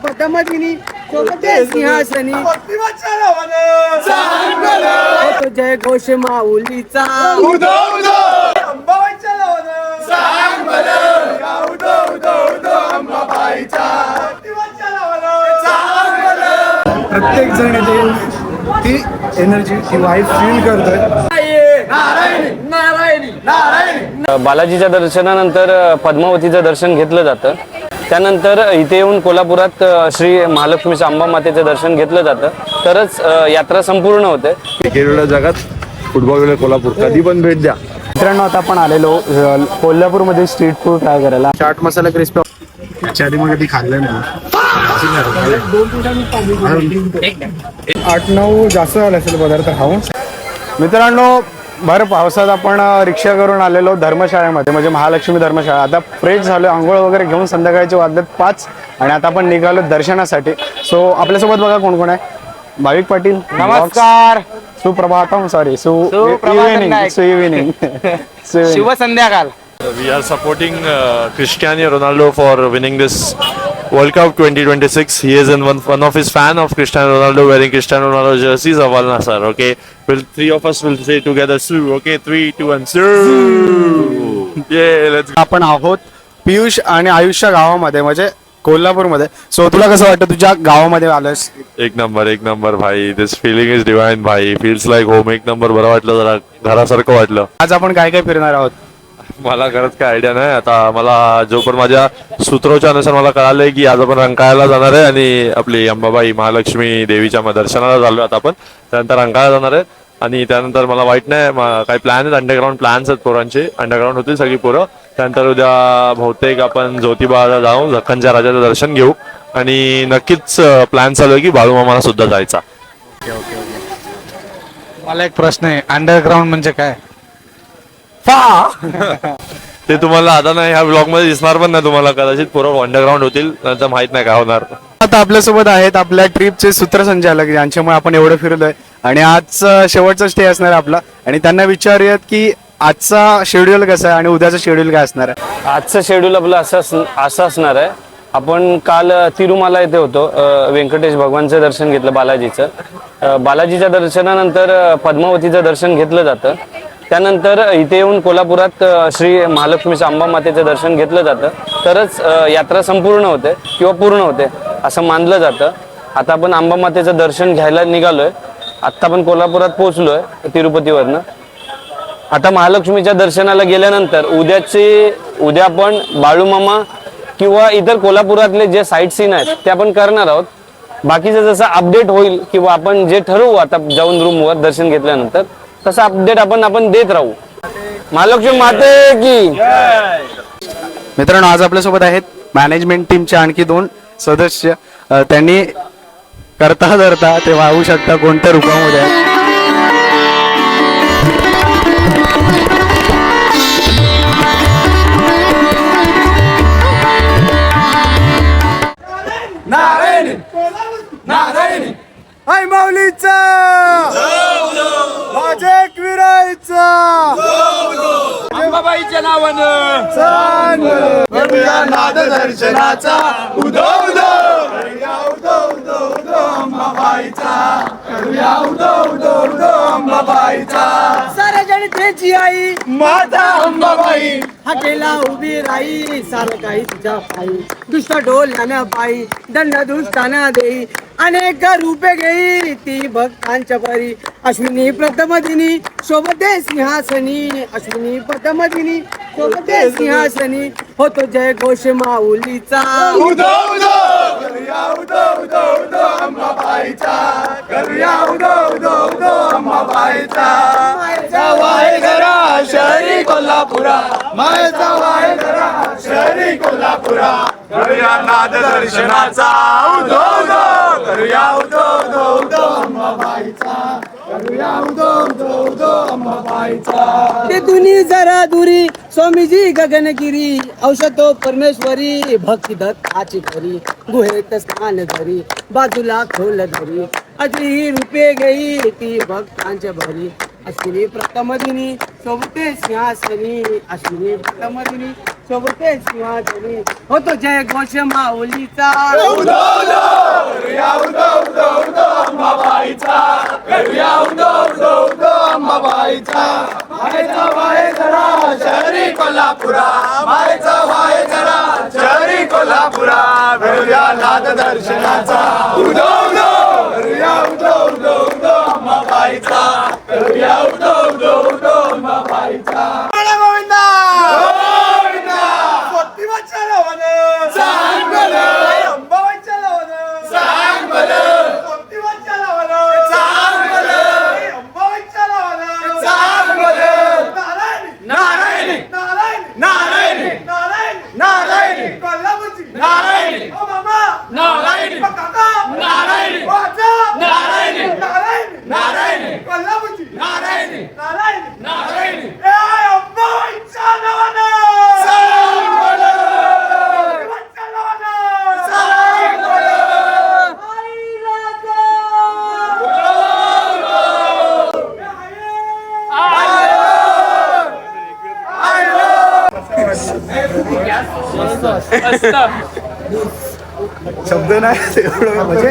पदमदिनी सोबते सिंहासनी होतो जय घोष माऊलीचा प्रत्येक जण इथे ती एनर्जी ती वाईफ फील करतोय. बालाजीच्या दर्शनानंतर पद्मावतीचं दर्शन घेतलं जातं. त्यानंतर इथे येऊन कोल्हापुरात श्री महालक्ष्मीच्या अंबा मातेचं दर्शन घेतलं जातं. तरच यात्रा संपूर्ण होते. क्रिकेट जगात फुटबॉल कोल्हापूर कधी पण भेट द्या. मित्रांनो आता आपण आलेलो कोल्हापूरमध्ये स्ट्रीट फूड ट्राय करायला. चाट मसाला क्रिस्पी त्याच्या आधी मग कधी खाल्लं नाही. 8-9 जास्त झालं असेल पदार्थ खाऊन. मित्रांनो भर पावसात आपण रिक्षा करून आलेलो धर्मशाळेमध्ये म्हणजे महालक्ष्मी धर्मशाळा. आता फ्रेश झालो, आंघोळ वगैरे घेऊन संध्याकाळचे वाजलेत 5 आणि आता आपण निघालो दर्शनासाठी. सो आपल्यासोबत बघा कोण कोण आहे. भाविक पाटील नमस्कार. सुप्रभातम सॉरी इव्हिनिंग शुभ संध्याकाळ. We are supporting Cristiano Ronaldo for winning this World Cup 2026. He is one of his fan of Cristiano Ronaldo wearing Cristiano Ronaldo jerseys of Al Nassr. Okay, three of us will say together Su. Okay, 3, 2 and Su. Yeah, let's go. आपण आहोत पियुष आणि आयुष्य गावामध्ये म्हणजे कोल्हापूरमध्ये. So तुला कसं वाटतं तुझ्या गावामध्ये आलंस? एक नंबर भाई. This feeling is divine भाई. Feels like home. एक नंबर. बरं वाटलं, जरा घरासारखं वाटलं. आज आपण काय काय फिरणार आहोत? मला खरंच काय आयडिया नाही. आता मला जो पण माझ्या सूत्रोच्या अनुसार मला कळालंय की आज आपण रंकाळ्याला जाणार आहे आणि आपली अंबाबाई महालक्ष्मी देवीच्या दर्शनाला चाललो आता आपण. त्यानंतर रंकाळ्याला जाणार आहे आणि त्यानंतर मला वाईट नाही काही प्लॅन आहेत. अंडरग्राऊंड प्लॅन्स आहेत पोरांचे. अंडरग्राऊंड होतील सगळी पोरं. त्यानंतर उद्या बहुतेक आपण ज्योतिबाला जाऊन दख्खनच्या राजाचं दर्शन घेऊ आणि नक्कीच प्लॅन चालू आहे की बाळूमामाला सुद्धा जायचा. मला एक प्रश्न आहे, अंडरग्राऊंड म्हणजे काय? ते तुम्हाला आता नाही ह्या ब्लॉग मध्ये दिसणार पण नाही तुम्हाला. कदाचित पोरं अंडरग्राऊंड होतील, नंतर माहित नाही काय होणार. आता आपल्यासोबत आहेत आपल्या ट्रिपचे सूत्रसंचालक ज्यांच्यामुळे आपण एवढं फिरलोय आणि आज शेवटचा स्टे असणार आहे आपला. आणि त्यांना विचारूयात की आजचा शेड्यूल कसा आहे आणि उद्याचं शेड्यूल काय असणार आहे. आजचं शेड्यूल आपलं असं असणार आहे. आपण काल तिरुमाला येथे होतो. व्यंकटेश भगवानचं दर्शन घेतलं बालाजीचं. बालाजीच्या दर्शनानंतर पद्मावतीचं दर्शन घेतलं जातं. त्यानंतर इथे येऊन कोल्हापुरात श्री महालक्ष्मीच्या अंबा मातेचं दर्शन घेतलं जातं. तरच यात्रा संपूर्ण होते किंवा पूर्ण होते असं मानलं जातं. आता आपण अंबा मातेचं दर्शन घ्यायला निघालोय. आत्ता आपण कोल्हापुरात पोहोचलोय तिरुपतीवरनं. आता महालक्ष्मीच्या दर्शनाला गेल्यानंतर उद्या आपण बाळूमामा किंवा इतर कोल्हापुरातले जे साईट सीन आहेत ते आपण करणार आहोत. बाकीचं जसं अपडेट होईल किंवा आपण जे ठरवू आता जाऊन रूमवर दर्शन घेतल्यानंतर तसं अपडेट आपण देत राहू. महालक्ष्मी माते की. मित्रांनो आज आपल्यासोबत आहेत मॅनेजमेंट टीमचे आणखी 2 सदस्य. त्यांनी करता धरता ते वाहू शकता कोणत्या रूपामध्ये आहे. हाय माऊलीचा माझे विरायचा अंबाबाईच्या नावानं करूया नाद दर्शनाचा. उदो उदो करूया उदो उदो उदो अंबाबाईचा. करूया उदो उदो उदो अंबाबाईचा. साऱ्या जणतेची आई माता अंबाबाई हाकेला उभी राई. सारं काही तुझ्या पायी दुष्ट डोलण्यानं पायी दंड दुष्टाना देई. अनेक रूपे घेई ती भक्तांच्या परी. अश्विनी प्रथमदिनी शोभते सिंहासनी. अश्विनी प्रथमदिनी शोभते सिंहासनी. होतो जय घोष माऊलीचा. उदो उदो करूया उदो उदो उदो अंबाबाईचा. करूया उदो उदो उदो अंबाबाईचा. मायचा वाय घरा शहरी कोल्हापुरा. मायचा वाय घरा शहरी कोल्हापुरा. करूया नाद दर्शनाचा. उदो उदो करूया उदो उदो उदो अंबाबाईचा. करूया उदो उदो उदो अंबाबाईचा. ते दुनी जरा दुरी स्वामीजी गगनगिरी. औषधो परमेश्वरी भक्ती दत्ताची खरी. गुहेत स्थान धरी बाजूला खोल धरी. अजही रूपे गई ती भक्तांच्या भरी. अश्विनी प्रथमदिनी शोभते सिंहासनी. अश्विनी प्रथमदिनी शोभते शिवाजी होतो जय घोष माऊलीचा उदो उदो करूया उदो उदो उदो अंबाबाईचा करूया उदो उदो उदो अंबाबाईचा मायेचा वाय जरा शहरी कोल्हापुरा मायेचा वाय जरा शहरी कोल्हापुरा करूया नाद दर्शनाचा उदो उदो करूया उदो उदो उदो अंबाबाईचा करूया उदो उदो उदो अंबाबाईचा गोविंदा गोविंदा पोतीवाच्या नावानं सांग बरं अंबाबाईच्या नावानं सांग बरं पोतीवाच्या नावानं सांग बरं अंबाबाईच्या नावानं सांग बरं नारायणी नारायणी नारायणी नारायणी नारायणी कोल्हापूरची नारायणी ओ मामा नारायणी काका नारायणी वाचा नारायणी नारायणी नारायणी कोल्हापूरची नारायणी नारायणी नारायणी ए अंबाबाईच्या नावानं सांग बरं पोतीवाच्या नावानं सांग बरं आई राजा शब्द नाही एवढं म्हणजे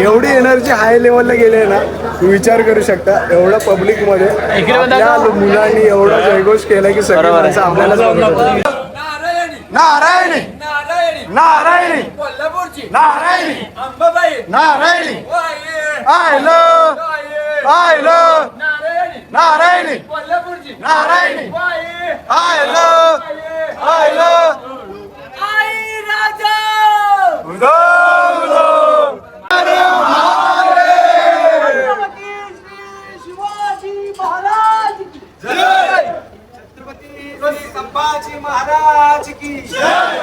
एवढी एनर्जी हाय लेवलला गेले ना तुम्ही विचार करू शकता एवढं पब्लिक मध्ये आपल्या मुलांनी एवढा जयघोष केला की सगळी माणसं आपल्याला नारायणी नारायणी कोल्हापूरची नारायणी अंबाबाई नारायणी वाये आयलो आयलो नारायणी नारायणी कोल्हापूरची नारायणी वाये आयलो आयलो आई राजा उदो उदो छत्रपती श्री शिवाजी महाराज की जय छत्रपती श्री संभाजी महाराज की जय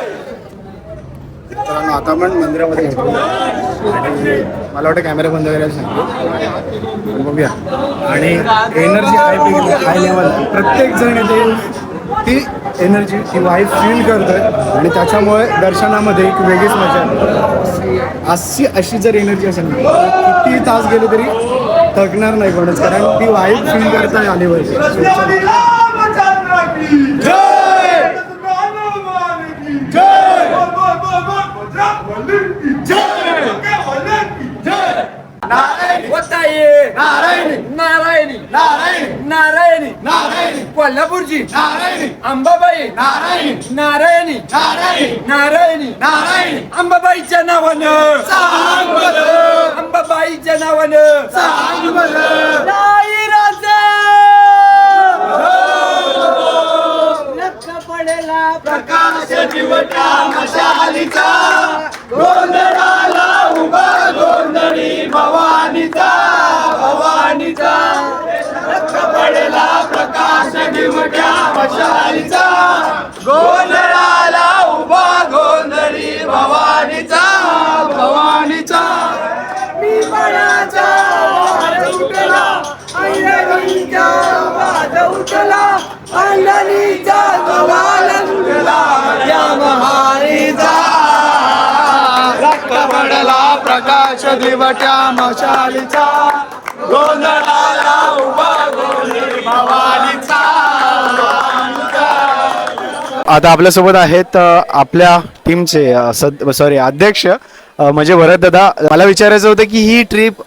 मित्रांनो आता आपण मंदिरामध्ये घेतो आणि मला वाटतं कॅमेरा बंद करायला सांगतो बघूया आणि एनर्जी हाय लेवल प्रत्येक जण येते ती एनर्जी ती वाईफ फील करतोय आणि त्याच्यामुळे दर्शनामध्ये एक वेगळीच मजा अशी जर एनर्जी असेल ना किती तास गेले तरी थकणार नाही कोणच कारण ती वाईफ फील करता आली पाहिजे नारायणी नारायणी नारायणी नारायणी नारायणी कोल्हापूरची नारायणी अंबाबाई नारायणी नारायणी नारायणी नारायणी नारायणी अंबाबाईच्या नावानं सांग बरं अंबाबाईच्या नावानं सांग बरं नाही राजा लक्ष पडेला प्रकाश दिवटा मशालीचा गोंधळाला उभा गोंधळी भवानीचा भवानीचा लक्ष पडेला प्रकाश दिवट्या मशालीचा गोंधळाला उभा गोंधळी भवानीचा भवानीचा मी मनाचा वाद उठला अंजनीचा वाद उठला अंजनीचा वाद उठला या महारीचा रक्त पडला प्रकाश दिवट्या मशालीचा गोंधळाला उभा गोंधळी भवानीचा आता आपल्यासोबत आहेत आपल्या टीमचे अध्यक्ष म्हणजे भरत दादा. मला विचारायचं होतं की ही ट्रिप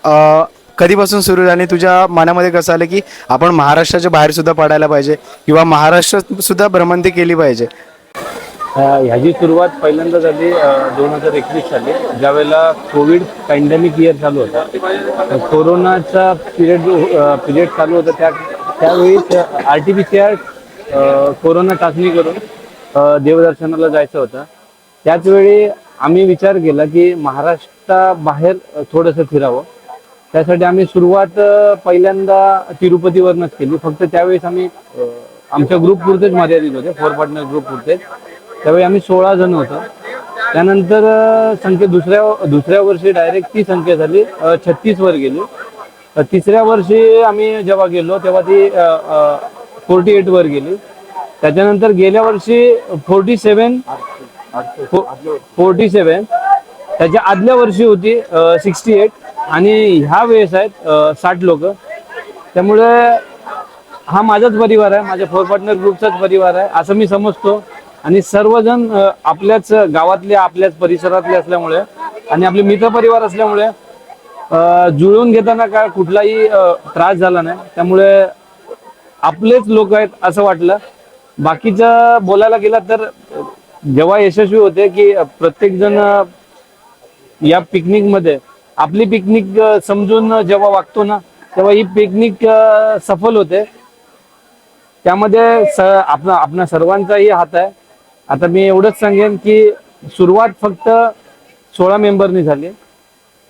कधीपासून सुरू झाली, तुझ्या मनामध्ये कसं आलं की आपण महाराष्ट्राच्या बाहेर सुद्धा पडायला पाहिजे किंवा महाराष्ट्रात सुद्धा भ्रमंती केली पाहिजे? ह्याची सुरुवात पहिल्यांदा झाली 2021 साली, ज्यावेळेला कोविड पॅन्डेमिक इयर चालू होता. कोरोनाचा पिरियड चालू होता. त्यावेळी RT-PCR कोरोना चाचणी करून देवदर्शनाला जायचं होतं. त्याचवेळी आम्ही विचार केला की महाराष्ट्राबाहेर थोडंसं फिरावं. त्यासाठी आम्ही सुरुवात पहिल्यांदा तिरुपतीवरनंच केली. फक्त त्यावेळेस आम्ही आमच्या ग्रुप पुरतेच मर्यादित होते, 4 पार्टनर ग्रुप पुरतेच. त्यावेळी आम्ही 16 जण होतो. त्यानंतर संख्या दुसऱ्या वर्षी डायरेक्ट ती संख्या झाली 36 वर गेली. तिसऱ्या वर्षी आम्ही जेव्हा गेलो तेव्हा ती 48 वर गेली. त्याच्यानंतर गेल्या वर्षी 47, त्याच्या आदल्या वर्षी होती 68 आणि ह्या वेळेस आहेत 60 लोक. त्यामुळे हा माझाच परिवार आहे, माझ्या 4 पार्टनर ग्रुपचाच परिवार आहे असं मी समजतो. आणि सर्वजण आपल्याच गावातले आपल्याच परिसरातले असल्यामुळे आणि आपले मित्रपरिवार असल्यामुळे जुळवून घेताना काय कुठलाही त्रास झाला नाही. त्यामुळे आपलेच लोक आहेत असं वाटलं. बाकीचं बोलायला गेलं तर जेव्हा यशस्वी होते की प्रत्येक जण या पिकनिक मध्ये आपली पिकनिक समजून जेव्हा वागतो ना तेव्हा ही पिकनिक सफल होते. त्यामध्ये आपणा सर्वांचाही हात आहे. आता मी एवढंच सांगेन की सुरुवात फक्त 16 मेंबरनी झाली,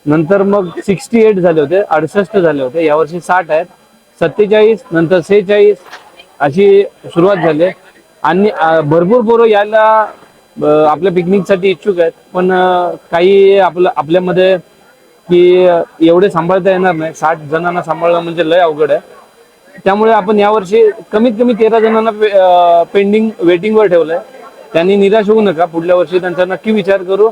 नंतर मग 68 झाले होते, 68 झाले होते, यावर्षी 60 आहेत, 47 नंतर 46 अशी सुरुवात झाली. आणि भरपूर पोरं यायला आपल्या पिकनिकसाठी इच्छुक आहेत. पण काही आपल्यामध्ये की एवढे सांभाळता येणार नाही. 60 जणांना सांभाळणं म्हणजे लय अवघड आहे. त्यामुळे आपण यावर्षी कमीत कमी 13 जणांना पेंडिंग वेटिंगवर ठेवलंय. त्यांनी निराश होऊ नका, पुढल्या वर्षी त्यांचा नक्की विचार करू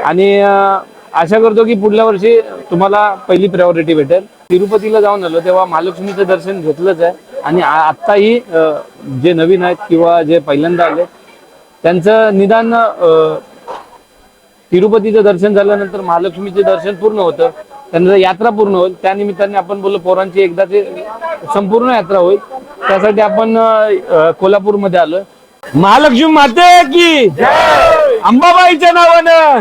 आणि आशा करतो की पुढल्या वर्षी तुम्हाला पहिली प्रायोरिटी भेटेल. तिरुपतीला जाऊन आलो तेव्हा महालक्ष्मीचं दर्शन घेतलंच आहे आणि आत्ताही जे नवीन आहेत किंवा जे पहिल्यांदा आले त्यांचं निदान तिरुपतीचं दर्शन झाल्यानंतर महालक्ष्मीचे दर्शन पूर्ण होतं, त्यांचं यात्रा पूर्ण होईल. त्या निमित्ताने आपण बोललो पोरांची एकदाची संपूर्ण यात्रा होईल. त्यासाठी आपण कोल्हापूरमध्ये आलोय. महालक्ष्मी माते की अंबाबाईच्या नावानं.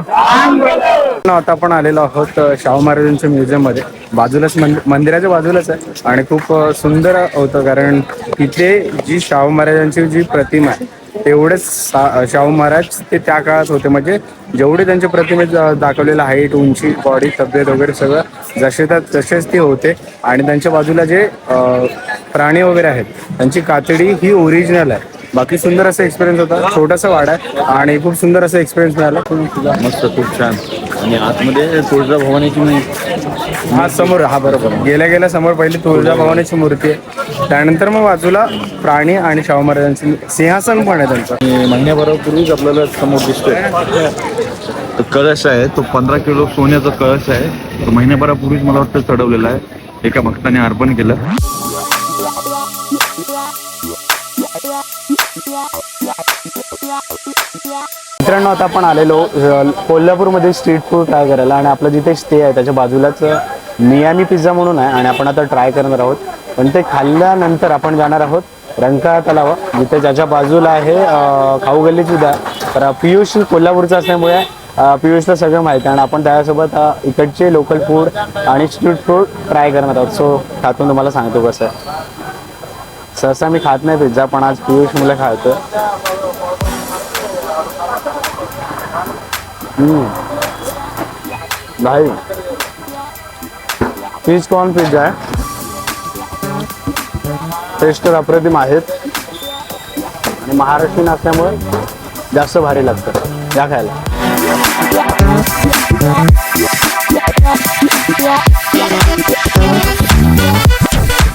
आता आपण आलेलो आहोत शाहू महाराजांच्या म्युझियम मध्ये. बाजूलाच मंदिराच्या बाजूलाच आहे आणि खूप सुंदर होतं कारण तिथे जी शाहू महाराजांची जी प्रतिमा आहे तेवढेच शाहू महाराज ते त्या काळात होते. म्हणजे जेवढे त्यांच्या प्रतिमेत दाखवलेलं हाईट, उंची, बॉडी, तब्येत वगैरे सगळं जसे तर तसेच ते होते. आणि त्यांच्या बाजूला जे प्राणी वगैरे आहेत त्यांची कातडी ही ओरिजिनल आहे. बाकी सुंदर असा एक्सपिरियन्स होता. छोटासा वाडा आहे आणि खूप सुंदर असा एक्सपिरियन्स मिळाला. मस्त, खूप छान. आणि आतमध्ये तुळजाभवानीची हा समोर, हा बरोबर, गेल्या समोर पहिली तुळजाभवानीची मूर्ती आहे. त्यानंतर मग बाजूला प्राणी आणि शाहू महाराजांचे सिंहासन पण आहे त्यांचं. महिन्याभरापूर्वीच आपल्याला समोर दिसतोय कळश आहे. तो 15 किलो सोन्याचा कळश आहे. तो महिन्याभरापूर्वीच मला वाटतं चढवलेला आहे, एका भक्ताने अर्पण केलं. मित्रांनो आता आपण आलेलो कोल्हापूरमध्ये स्ट्रीट फूड ट्राय करायला आणि आपलं जिथे स्टे आहे त्याच्या बाजूलाच मियामी पिझ्झा म्हणून आहे आणि आपण आता ट्राय करणार आहोत. पण ते खाल्ल्यानंतर आपण जाणार आहोत रंकाळा तलाव, जिथे ज्याच्या बाजूला आहे खाऊ गल्ली सुद्धा. तर पियुष कोल्हापूरचा असल्यामुळे पियुषला सगळं माहिती आहे आणि आपण त्यासोबत इकडचे लोकल फूड आणि स्ट्रीट फूड ट्राय करणार आहोत. सो खातून तुम्हाला सांगतो कसं आहे. सहसा मी खात नाही पिझ्झा, पण आज पियुष मला खायचं. भाई चीज कॉर्न पिझ्झा आहे. टेस्ट तर अप्रतिम आहेत आणि महाराष्ट्रीयन असल्यामुळे जास्त भारी लागतं या खायला.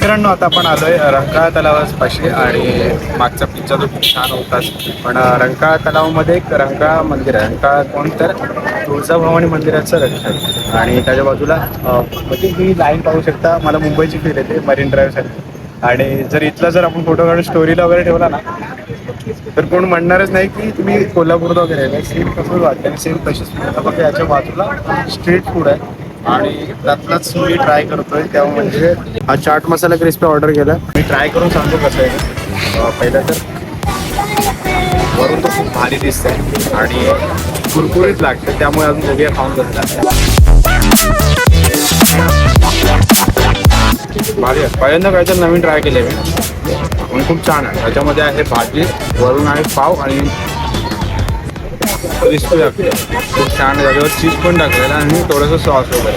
मित्रांनो आता आपण आलोय रंकाळा तलावापाशी आणि मागचा पिझ्झा तो खूप छान होताच. पण रंकाळा तलावामध्ये एक रंकाळा मंदिर आहे. रंकाळा कोण तर तुळजाभवानी मंदिराचं रक्षण आणि त्याच्या बाजूला म्हणजे ही लाईन पाहू शकता. मला मुंबईची फील येते मरीन ड्राईव्हसाठी. आणि जर इथला जर आपण फोटो काढून स्टोरीला वगैरे ठेवला ना तर कोण म्हणणारच नाही की तुम्ही कोल्हापूर वगैरे सेम कसं वाटतं. सेम तशीच फक्त याच्या बाजूला स्ट्रीट फूड आहे आणि त्यातलाच मी ट्राय करतोय. तेव्हा म्हणजे हा चाट मसाला क्रिस्पी ऑर्डर केला. मी ट्राय करून सांगतो कसं आहे. पहिलं तर वरून तो खूप भारी दिसतंय आणि कुरकुरीत लागतं, त्यामुळे अजून बघूया खाऊन कसं भारी आहे. पहिल्यांदा काहीतरी नवीन ट्राय केले मी आणि खूप छान आहे. त्याच्यामध्ये आहे भाजी, वरून आहे पाव आणि क्रिस्पी लागते खूप छान. त्याच्यावर चीज पण टाकलेलं आणि थोडंसं सॉस वगैरे.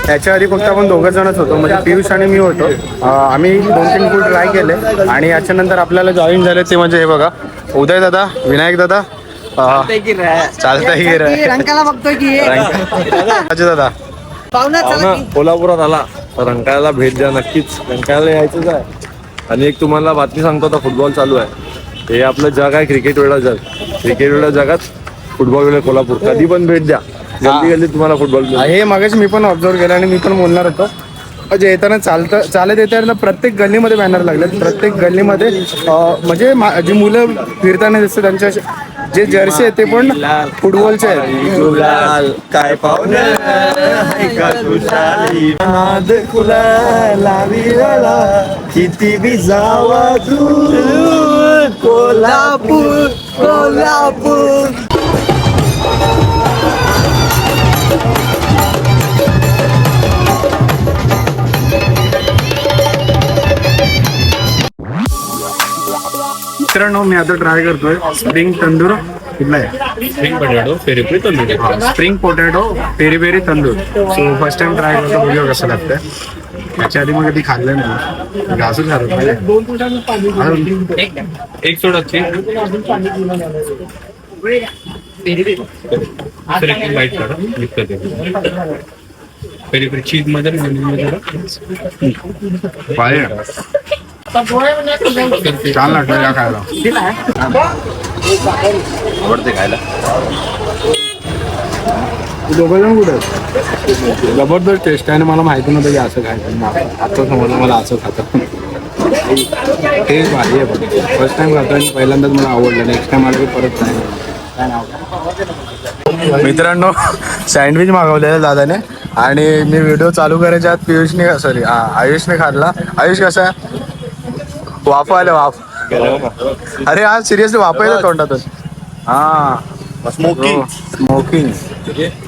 त्याच्या आधी फक्त आपण दोघं जणच होतो, म्हणजे पियुष आणि मी होतो. आम्ही 2-3 फूड ट्राय केले आणि याच्यानंतर आपल्याला जॉईन झाले ते म्हणजे हे बघा, उदय दादा, विनायक दादा, चालतंय रंकाला बघतोय की दादा. कोल्हापुरात आला तर रंकाळ्याला भेट द्या नक्कीच. रंकाळ्याला यायचंच आहे. आणि एक तुम्हाला बातमी सांगतो, आता फुटबॉल चालू आहे. हे आपलं जग आहे, क्रिकेट वेळा जग. क्रिकेट वेळा जगात फुटबॉल वेळा कोल्हापूर. कधी पण भेट द्या, जल्दी तुम्हाला फुटबॉल. हे मागाशी मी पण ऑब्झर्व केलं आणि मी पण बोलणार होतो म्हणजे येताना चालत येताना प्रत्येक गल्लीमध्ये बॅनर लागलेत. प्रत्येक गल्लीमध्ये म्हणजे जी मुलं फिरताना दिसतात त्यांच्या जे जर्सी आहेत ते पण फुटबॉलचे आहेत. गुलाल काय पाहुणं ऐका खुशाली नाद फुलाला विरला किती बी जावा दूर कोल्हापूर कोल्हापूर. मित्रांनो मी आता ट्राय करतोय स्प्रिंग तंदूर कुठला आहे spring potato peri peri tandoor. So first time try करतो, बघूया कसं लागतंय. त्याच्या आधी मग कधी खाल्लं नाही, असंच खात एक सोडा पेरी पेरी चीज मध्ये छान लागतं या खायला. आवडते खायला. दोघं जण कुठे आहेत? जबरदस्त टेस्ट आहे आणि मला माहिती नव्हतं की असं खायचं. आता समजलं मला असं खातं. टेस्ट भारी आहे बघ. फर्स्ट टाइम खातो आणि पहिल्यांदाच मला आवडलं. नेक्स्ट टाइम आलं की परत नाही. मित्रांनो सँडविच मागवलेलं दादाने आणि मी व्हिडिओ चालू करायच्या आत पियुषने सॉरी आयुषने खाल्ला. आयुष कसा आहे? वाफ आलं वाफ. अरे हा सिरियसली वाफ आहे तोंडातून. हा स्मोकिंग स्मोकिंग.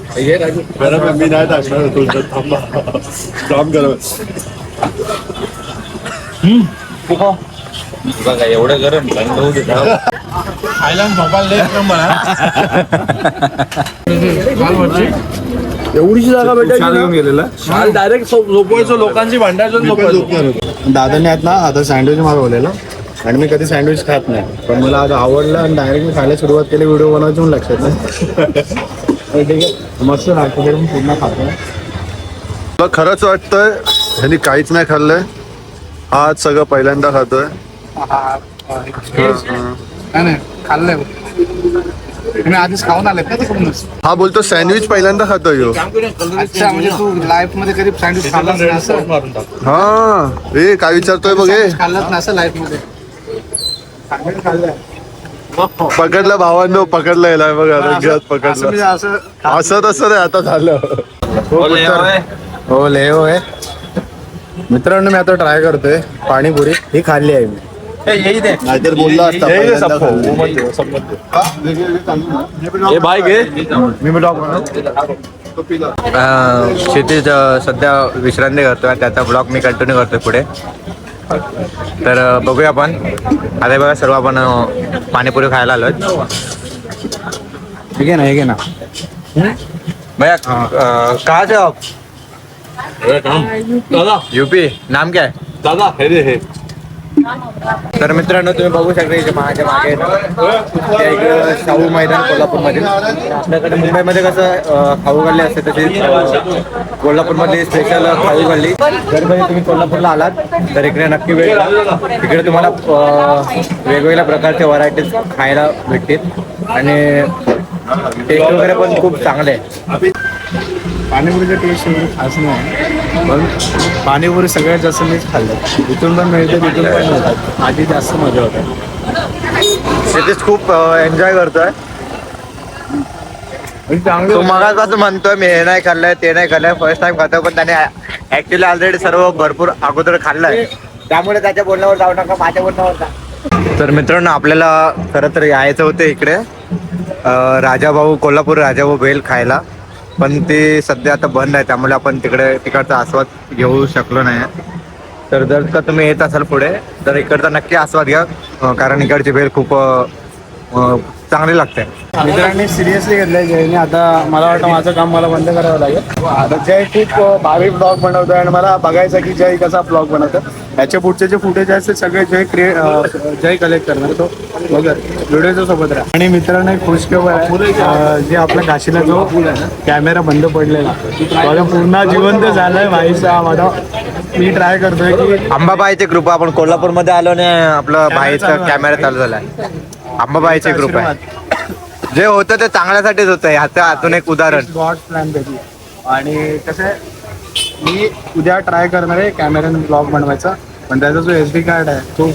मी नाही टाकणार काम करा. बघा एवढं गरम थंड होऊ देता. एवढीची जागा भेटायची गेलेला डायरेक्ट झोपवायचो लोकांची भांडायचो झोपवायचो. दादाने आहेत ना आता सँडविच मागवलेलं आणि मी कधी सँडविच खात नाही, पण मला आता आवडलं आणि डायरेक्ट मी खायला सुरुवात केली. व्हिडिओ बनवायची म्हणून लक्षात नाही. ठीक आहे मस्त लागतं तरी पूर्ण खातो. मला खरंच वाटतंय ह्यांनी काहीच नाही खाल्लंय. आज सगळं पहिल्यांदा खातोय. नाही खाल्लंय तुम्ही आधीच खाऊन आलेत ना तिकडूनच. हा बोलतो सँडविच पहिल्यांदा खातोय ह्यो. अच्छा म्हणजे तू लाईफ मध्ये कधी सँडविच खाल्लाच नाही असं? हा ए काय विचारतोय बघ हे. खाल्लाच नाही असं लाईफ मध्ये? खाल्लंय पकडलं भावांनो, पकडलं याला बघा रंगात असं पकडलं. म्हणजे असं असं तसं नाही आता झालं. हो ले होय. मित्रांनो मी आता ट्राय करतोय पाणीपुरी. ही खाल्ली आहे मी. नाहीतर बोलला असता शेतीत सध्या विश्रांती करतोय, त्याचा ब्लॉग मी कंटिन्यू करतोय पुढे. तर बघूया आपण. आता बघा सर्व आपण पाणीपुरी खायला आलोय. ठीक आहे ना, हे घे ना. भैया कहाँ से आप? यूपी. नाम क्या है? तर मित्रांनो तुम्ही बघू शकता इथे माझ्या मागे एक शाहू मैदान कोल्हापूरमध्ये. आपल्याकडे मुंबईमध्ये कसं खाऊ गल्ली असते तशी कोल्हापूरमध्ये स्पेशल खाऊ गल्ली. जर कधी तुम्ही कोल्हापूरला आलात तर इकडे नक्की वेळ द्या. इकडे तुम्हाला वेगवेगळ्या प्रकारचे व्हरायटीज खायला भेटतील आणि टेस्ट वगैरे पण खूप चांगले आहे. पाणीपुरीचा टेस्ट एवढी खास नाही, पण पाणीपुरी सगळ्यात जास्त मीच खाल्लं. इथून पण मिळते तिथून पण मिळतात. आधी जास्त मजा होते. शेतीत खूप एन्जॉय करतोय. तो मगाच म्हणतोय मी हे नाही खाल्लंय ते नाही खाल्लंय, फर्स्ट टाइम खातोय, पण त्याने ऍक्च्युली ऑलरेडी सर्व भरपूर अगोदर खाल्लंय. त्यामुळे त्याच्या बोलण्यावर जाऊ नका, माझ्या बोलण्यावर जा. तर मित्रांनो आपल्याला खरं तर यायचं होतं इकडे राजाभाऊ कोल्हापूर राजाभाऊ भेल खायला, पण ते सध्या आता बंद आहे. त्यामुळे आपण तिकडचा आस्वाद घेऊ शकलो नाही. तर जर का तुम्ही येत असाल पुढे तर इकडचा नक्की आस्वाद घ्या, कारण इकडची भेल खूप चांगली लागते. मित्रांनी सिरियसली घेतलंय जयने. आता मला वाटतं माझं काम मला बंद करावं लागेल. आता जय खूप भारी ब्लॉग बनवतोय आणि मला बघायचं की जय कसा ब्लॉग बनवतो. याच्या पुढचे जे फुटेज आहेत ते सगळे जय कलेक्ट करणार. तो बघा व्हिडिओच्या सोबत राहा. आणि मित्रांनो एक खुशखबर आहे, जे आपल्या काशीला जो कॅमेरा बंद पडलेला बघा पूर्ण जिवंत झालाय भाईचा. माझा मी ट्राय करतोय की अंबाबाईची कृपा. आपण कोल्हापूरमध्ये आलो आणि आपलं भाईचा कॅमेरा चालू झालाय. अंबाबाईची कृपा आहे. जे होतं ते चांगल्यासाठीच होतं. ह्याचं अजून एक उदाहरण. गॉड प्लॅन आणि कसं आहे मी उद्या ट्राय करणार आहे कॅमेऱ्याने ब्लॉग बनवायचा, पण त्याचा जो SD कार्ड आहे तो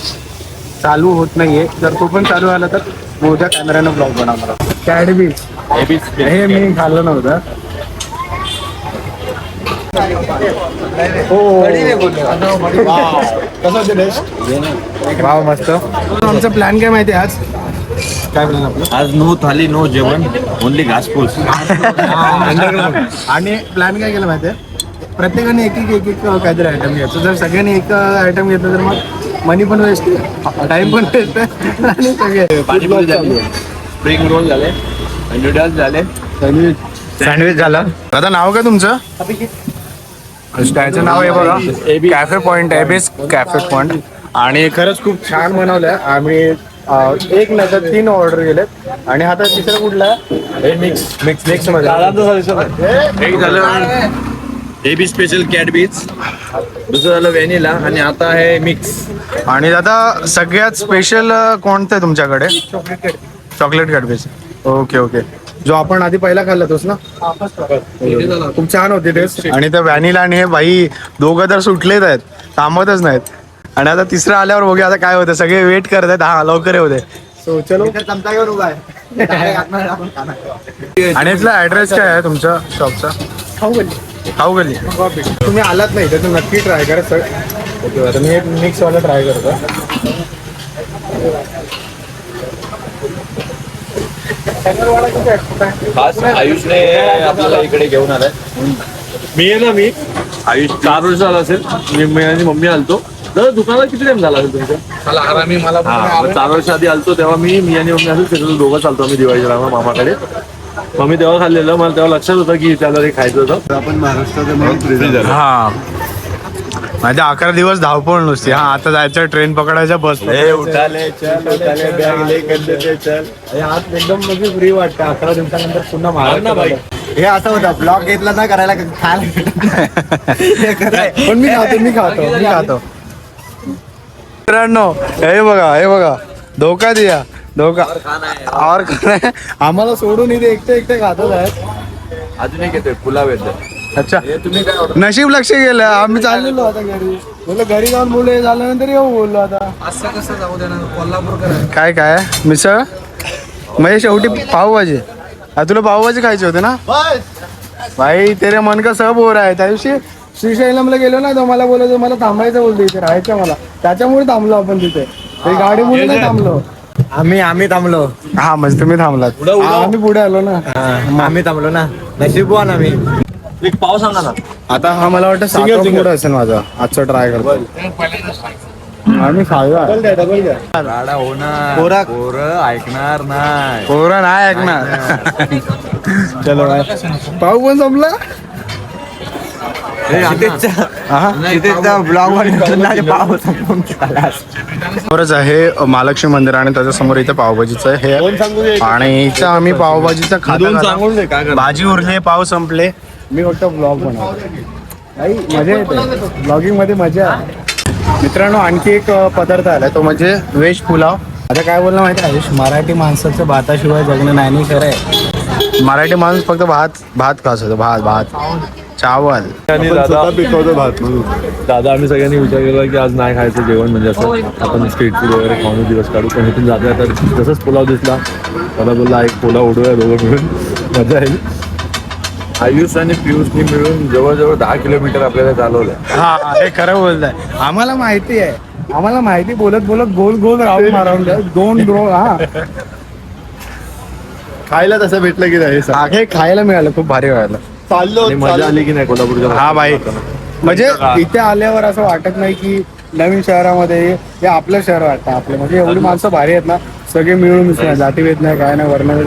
चालू होत नाहीये. जर तो पण चालू झाला तर मी उद्या कॅमेऱ्यानं ब्लॉग बनवणार. कॅडबीज हे मी खाल्लं नव्हतं. वाव मस्त. आमचा प्लॅन काय माहिती आज? काय प्लॅन आपलं? आज नो थाली नो जेवण, ओनली घासपूस. आणि प्लॅन काय केलं माहिती आहे? प्रत्येकाने एक काहीतरी आयटम घ्यायचं. जर सगळ्यांनी एक आयटम घेतलं तर मग मनी पण वेस्ट, टाइम पण वेस्ट आणि सगळे. पाणीपुरी झाली, स्प्रिंग रोल झाले, नूडल्स झाले, सँडविच झालं. दादा नाव काय तुमचं? त्याचं नाव आहे बघा कॅफे पॉइंट आहे, बेस्ट कॅफे पॉइंट. आणि खरंच खूप छान बनवलंय. आम्ही एक नाही तर 3 ऑर्डर केलेत. आणि आता तिसरं कुठला आहे? मिक्स मध्ये एक झालं AB स्पेशल कॅडबीज, दुसरं झालं व्हॅनिला आणि आता आहे मिक्स. आणि दादा सगळ्यात स्पेशल कोणतं आहे तुमच्याकडे? चॉकलेट कॅडबेज. Okay okay. जो आपण आधी पहिला खाल्ला तोच ना? खूप छान होती टेस्ट. आणि त्या व्हॅनिला आणि हे बाई दोघं तर सुटलेच आहेत, थांबतच नाहीत. आणि आता तिसरं आल्यावर बघूया आता काय होतं. सगळे वेट करत आहेत, हा लवकर येऊ दे. सो चलो. चमचा घेऊन उभा आहे. आणि इथला ऍड्रेस काय आहे तुमच्या शॉपचा? खाऊ गल्ली. तुम्ही आलात नाही तर नक्की ट्राय करा सर. ओके, आता मी एक मिक्सवाला ट्राय करतो. खास आयुषने आपल्याला इकडे घेऊन आलाय. मी आहे ना, मी आयुष 4 वर्ष झाला असेल. मी आणि मम्मी आलतो. तर दुकानाला किती टाइम झाला असेल तुमच्या? मला 4 वर्ष आधी आलतो तेव्हा मी आणि मम्मी असेल तिकडे दोघं चालतो आम्ही दिवाळीच्या मामाकडे. मग मी तेव्हा खाल्लेलं, मला तेव्हा लक्षात होतं की त्याला ते खायचं होतं. आपण महाराष्ट्रात हा माझे 11 दिवस धावपळ नुसती. हा आता जायचं ट्रेन पकडायचा, बस उठाले चल, उठाले बॅग ले करते ते चल. आज एकदम म्हणजे फ्री वाटतं. 11 दिवसानंतर पुन्हा महाराष्ट्र. हे असं होतं, ब्लॉग घेतला ना करायला खायला. पण मी खातो. मित्रांनो हे बघा धोका दिया धोका और खाना है. आम्हाला सोडून इथे एकटे खातच आहेत. अजून एक येतोय पुलाव येतोय. अच्छा, नशीब लक्ष गेलं. आम्ही चाललेलो आता घरी. बोललो घरी जाऊन बोललो झाल्यानंतर येऊ बोललो. आता असं कसं जाऊ दे ना, कोल्हापूर काय मिसळ म्हणजे शेवटी पावभाजी. तुला पावभाजी खायची होती ना भाई? तेरे मन का सब हो रहा है. त्या दिवशी श्रीशैलमला गेलो ना, तो मला बोलायचं मला थांबायचं बोलतो इथे राहायचं मला. त्याच्यामुळे थांबलो आपण तिथे. गाडीमुळे नाही थांबलो. आम्ही थांबलो. हा म्हणजे तुम्ही थांबलात, आम्ही पुढे आलो ना. आम्ही थांबलो ना, नशीबवान आम्ही. एक पाव सांगा ना. आता हा मला वाटतं सिंगल पुढे असेल माझा. आजचा ट्राय करतो आम्ही. खाऊया राडा होणार, पोरं ऐकणार नाही. पोरं नाही ऐकणार. चलो पाऊ पण संपला. बरंच आहे महालक्ष्मी मंदिर आणि त्याच्या समोर इथं पावभाजीचं हे. आणि इथं आम्ही पावभाजीचं खातो. भाजी उरली, पाव संपले. मी फक्त ब्लॉग बनवतो. मजा येते ब्लॉगिंग मध्ये, मजा आहे. मित्रांनो आणखी एक पदार्थ आलाय, तो म्हणजे व्हेज पुलाव. आता काय बोलणं माहिती आहे, मराठी माणसाचं भाताशिवाय जगणं नाही खरं आहे. मराठी माणूस फक्त भात खास होतो. भात चावल. आणि दादा आम्ही सगळ्यांनी विचार केला की आज नाही खायचं जेवण, म्हणजे असं आपण स्ट्रीट फूड वगैरे खाऊन दिवस काढू. पण इथून जाता तर जसंच पुलाव दिसला मला बोलला एक पुलाव उडूया दोघं मिळून, मजा येईल. आयुष आणि पियुषनी मिळून जवळजवळ 10 किलोमीटर आपल्याला चालवलंय. हा हे खरं बोलताय. आम्हाला माहिती बोलत गोल राऊंड मारून दोन हा. खायला तसं भेटलं की नाही? हे खायला मिळालं, खूप भारी मिळालं. चाललो मजा आली की नाही कोल्हापूरच्या? हा भाई, म्हणजे इथे आल्यावर असं वाटत नाही की नवीन शहरामध्ये हे आपलं शहर वाटतं. आपलं म्हणजे एवढी माणसं भारी आहेत ना, सगळे मिळून मिसळून, जाती भेद नाही, काय नाही, वर्ण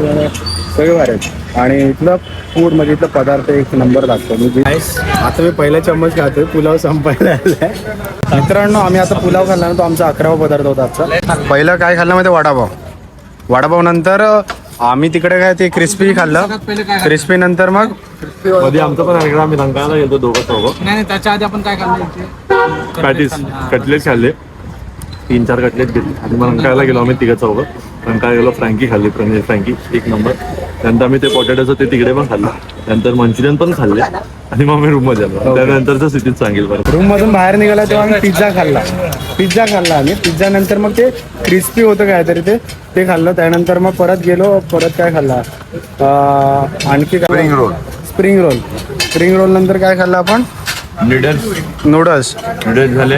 सगळे भारी आहेत. आणि इथलं फूड म्हणजे इथलं पदार्थ एक नंबर लागतो. आता मी पहिला चम्मच खातोय, पुलाव संपायला आलाय. मित्रांनो आम्ही आता पुलाव खाल्ला ना, तो आमचा 11वा पदार्थ होता आजचा. पहिलं काय खाल्लं माहिती? वडापाव नंतर आम्ही तिकडे काय ते क्रिस्पी खाल्लं. क्रिस्पी नंतर मग मध्ये आमचं पण ऐकलं, आम्ही रंकाळाला गेलो दोघं. नाही त्याच्या आधी आपण काय खाल्लं? पॅटीस कटलेट खाल्ले, 3-4 कटलेट घेतले. आणि मग रंकाळाला गेलो आम्ही 3 चौघं. रंकाळा गेलो, फ्रँकी खाल्ली, पनीर फ्रँकी एक नंबर. त्यानंतर आम्ही ते पोटॅटोचं ते तिकडे पण खाल्लं, त्यानंतर मंचुरियन पण खाल्ले आणि मग आम्ही रूम मध्ये आलो. त्यानंतरचं स्थितीत सांगेल बरं. रूम मधून बाहेर निघाला तेव्हा आम्ही पिझ्झा खाल्ला आम्ही. पिझ्झा नंतर मग ते क्रिस्पी होतं काहीतरी ते खाल्लं. त्यानंतर मग परत गेलो, परत काय खाल्ला आणखी काय, स्प्रिंग रोल नंतर काय खाल्लं आपण, नूडल्स झाले,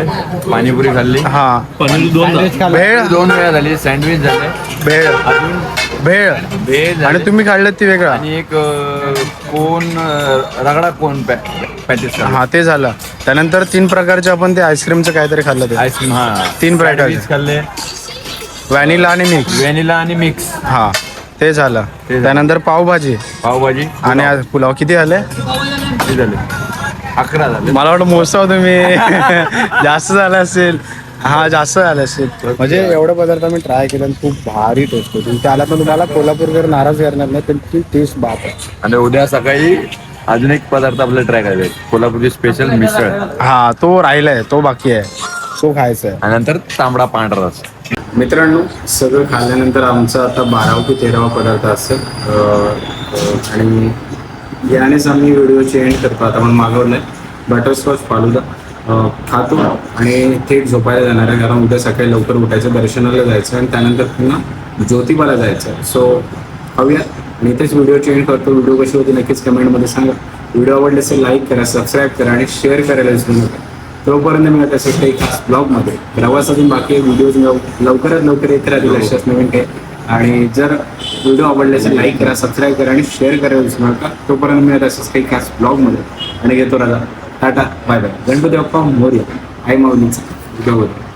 पाणीपुरी खाल्ली, हा, पनीर भेळ 2 वेळा झाली, सँडविच झाले, भेळ आणि तुम्ही खाल्लं ती वेगळं, आणि एक रगडा कोन पॅटीस हा ते झालं. त्यानंतर 3 प्रकारचे आपण ते आईस्क्रीमचं काहीतरी खाल्लं ते आईस्क्रीम, हा 3 प्रकारचे खाल्ले, व्हॅनिला आणि मिक्स हा ते झालं. त्यानंतर पावभाजी आणि आज पुलाव. किती झाले? 11 झाले. मला वाटतं मोजता तुम्ही जास्त झालं असेल. हा जास्त झालं असेल. म्हणजे एवढे पदार्थ मी ट्राय केले आणि खूप भारी टेस्ट होती. इथे आला तर तुम्हाला कोल्हापूरकर नाराज करणार नाही, त्यांची टेस्ट बाप आहे. आणि उद्या सकाळी अजून एक पदार्थ आपल्याला ट्राय करायचा आहे, कोल्हापूरची स्पेशल मिसळ. हा तो राहिलाय, तो बाकी आहे, तो खायचा आहे. आणि नंतर तांबडा पांढरा रस. मित्रांनो, सगळं खाल्ल्यानंतर आमचा आता 12वा की 13वा पदार्थ असेल आणि यानेच आम्ही व्हिडिओची एंड करतो. आता आपण मागवलं आहे बटरस्कॉच फालुदा, खातो आणि थेट झोपायला जाणार आहे, कारण उद्या सकाळी लवकर उठायचं, दर्शनाला जायचं आणि त्यानंतर पुन्हा ज्योतिबाला जायचं आहे. सो खाऊया आणि इथेच व्हिडिओची एंड करतो. व्हिडिओ कशी होती नक्कीच कमेंटमध्ये सांगा. व्हिडिओ आवडले असेल लाईक करा, सबस्क्राईब करा आणि शेअर करायला विसरू नका. तोपर्यंत मिळत असेल काही खास ब्लॉगमध्ये. प्रवास अजून बाकी व्हिडिओज लवकरात लवकर येत राहतील अशाच नवीन काही. आणि जर व्हिडिओ आवडले असेल लाईक करा, सबस्क्राईब करा आणि शेअर करायला विसरू नका. तोपर्यंत मिळत असेल काही खास ब्लॉगमध्ये आणि घेतो राजा. Tata bye bye. Ganpati Bappa Morya. आई माऊलीचा व्हिडिओ होता.